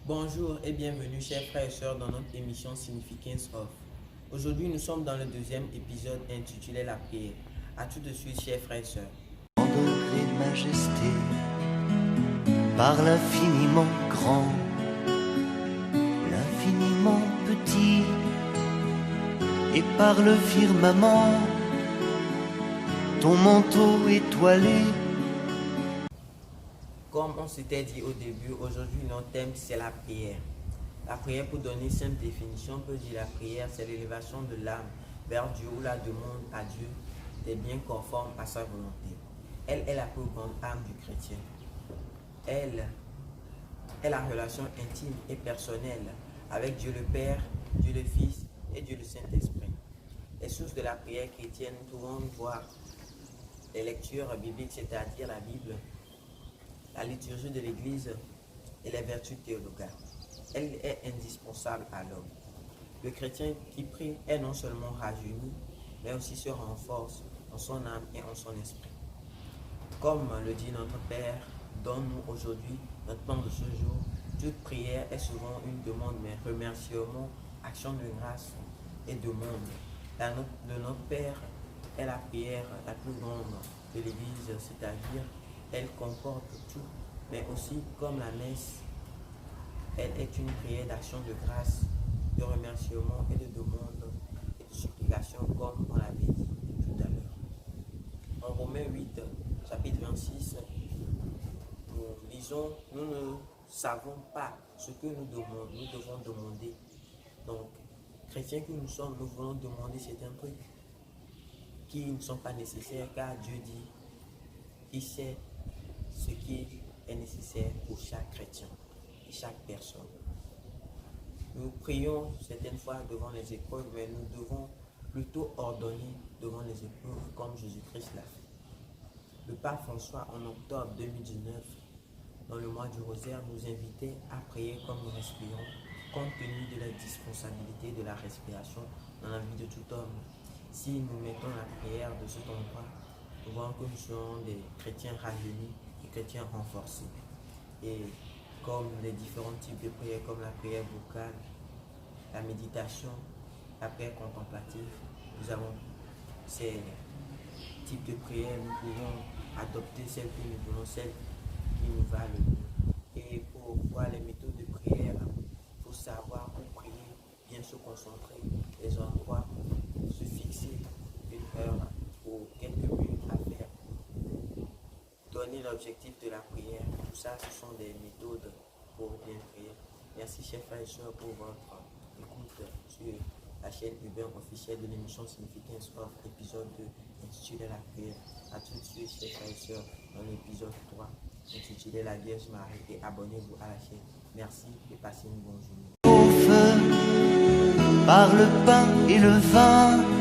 Bonjour et bienvenue chers frères et sœurs dans notre émission Significance of. Aujourd'hui nous sommes dans le deuxième épisode intitulé La prière. À tout de suite chers frères et sœurs. Grandeur et majesté, par l'infiniment grand, l'infiniment petit, et par le firmament, ton manteau étoilé. Comme on s'était dit au début, aujourd'hui notre thème c'est la prière. La prière, pour donner une simple définition, on peut dire la prière c'est l'élévation de l'âme vers Dieu ou la demande à Dieu des biens conformes à sa volonté. Elle est la plus grande âme du chrétien. Elle est la relation intime et personnelle avec Dieu le Père, Dieu le Fils et Dieu le Saint-Esprit. Les sources de la prière chrétienne, nous pouvons voir les lectures bibliques, c'est-à-dire la Bible, la liturgie de l'Église et les vertus théologales. Elle est indispensable à l'homme. Le chrétien qui prie est non seulement rajeuni, mais aussi se renforce en son âme et en son esprit. Comme le dit notre Père, donne-nous aujourd'hui notre pain de ce jour. Toute prière est souvent une demande, mais remerciement, action de grâce et demande. Notre Père est la prière la plus grande de l'Église, c'est-à-dire elle comporte tout, mais aussi comme la messe, elle est une prière d'action de grâce, de remerciement et de demande et de supplication, comme on l'avait dit tout à l'heure. En Romains 8, chapitre 26, nous lisons, nous ne savons pas ce que nous devons demander. Donc, chrétiens que nous sommes, nous voulons demander certains trucs qui ne sont pas nécessaires, car Dieu dit qu'il sait ce qui est nécessaire pour chaque chrétien et chaque personne. Nous prions certaines fois devant les épreuves, mais nous devons plutôt ordonner devant les épreuves comme Jésus-Christ l'a fait. Le pape François, en octobre 2019, dans le mois du rosaire, nous invitait à prier comme nous respirons, compte tenu de la dispensabilité de la respiration dans la vie de tout homme. Si nous mettons la prière de cet endroit, nous voyons que nous sommes des chrétiens rajeunis et chrétiens renforcés. Et comme les différents types de prières, comme la prière vocale, la méditation, la prière contemplative, nous avons ces types de prières, nous pouvons adopter celle que nous voulons, celle qui nous va le mieux. Et pour voir les méthodes de prière, il faut savoir où prier, bien se concentrer, les endroits, se fixer une heure ou quelques minutes à faire. Donner l'objectif de la prière, tout ça, ce sont des méthodes pour bien prier. Merci chers frères et sœurs pour votre écoute sur la chaîne Uber officielle de l'émission Significance of, épisode 2, intitulé La prière. A tout de suite chers frères et sœurs dans l'épisode 3, intitulé La Vierge Marie, et abonnez-vous à la chaîne. Merci et passez une bonne journée. Au feu, par le pain et le vin,